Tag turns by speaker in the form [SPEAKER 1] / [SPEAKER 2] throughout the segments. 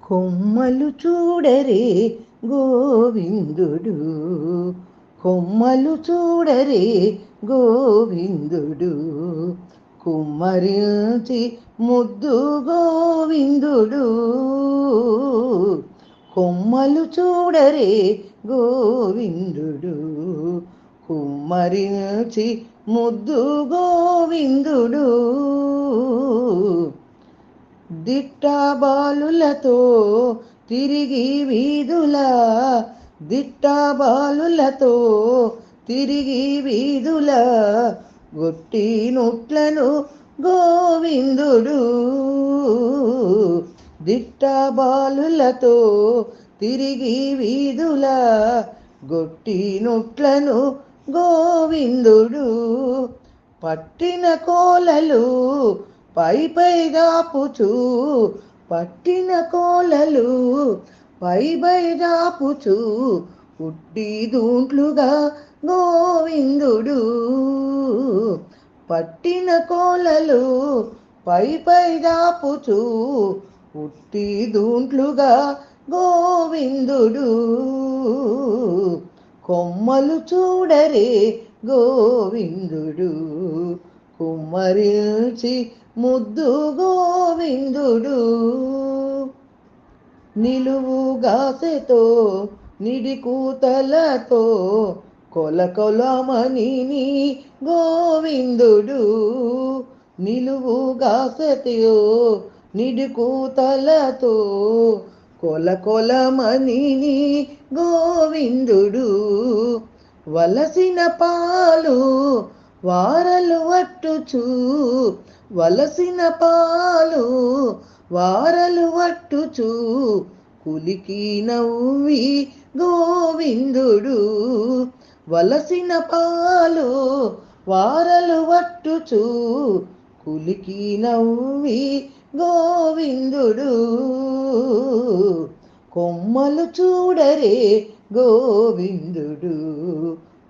[SPEAKER 1] కొమ్మలు చూడరే గోవిందుడు, కొమ్మలు చూడరే గోవిందుడు, కుమ్మరించి ముద్దు గోవిందుడు. కొమ్మలు చూడరే గోవిందుడు, కుమ్మరించి ముద్దు గోవిందుడు. దిట్టబాలులతో తిరిగి వీధుల, దిట్టబాలులతో తిరిగి వీధుల, గొట్టి నుట్లను గోవిందుడు. దిట్టబాలులతో తిరిగి వీధుల, గొట్టి నుట్లను గోవిందుడు. పట్టిన కోలలు పై పై దాపుచు, పట్టిన కోలలు పై పై దాపుచు, ఉట్టి దూంట్లుగా గోవిందుడు. పట్టిన కోలలు పై పై దాపుచు, ఉట్టి దూంట్లుగా గోవిందుడు. కొమ్మలు చూడరే గోవిందుడు, కుమ్మరించి ముద్దు గోవిందుడు. నిలువుగాసెతో నిడి కూతలతో కొలకొలమని గోవిందుడు. నిలువుగాసెతో నిడి కూతలతో కొలకొలమని గోవిందుడు. వలసిన పాలు వారలు వట్టుచు, వలసిన పాలు వారలు వట్టుచు, కులికి నవ్వి గోవిందుడు. వలసిన పాలు వారలు వట్టుచు, కులికి నవ్వి గోవిందుడు. కొమ్మలు చూడరే గోవిందుడు,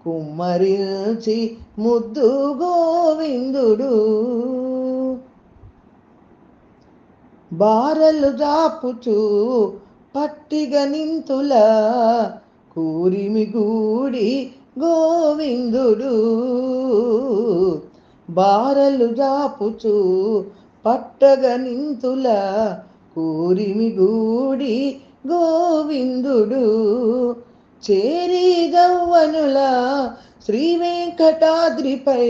[SPEAKER 1] కుమ్మరించి ముద్దు గోవిందుడు. బారలు జాపుచు పట్టిగ నింతుల, కూరిమి గూడి గోవిందుడు. బారలు జాపుచు పట్టగ నింతుల, కూరిమి గూడి గోవిందుడు. చేరి జవ్వనుల శ్రీ వెంకటాద్రిపై,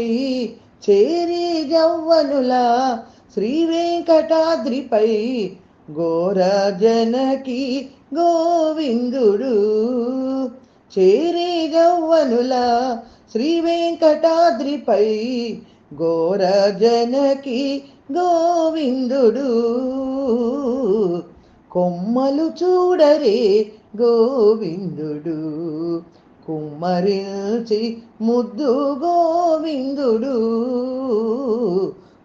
[SPEAKER 1] చేరి జవ్వనుల శ్రీ వెంకటాద్రిపై, ఘోర జనకి గోవిందుడు. చేరి జవ్వనుల శ్రీ వెంకటాద్రిపై, ఘోర జనకి గోవిందుడు. కొమ్మలు చూడరే గోవిందుడు, కుమ్మరించి ముద్దు గోవిందుడు.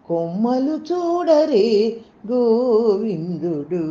[SPEAKER 1] కొమ్మలు చూడరే గోవిందుడు.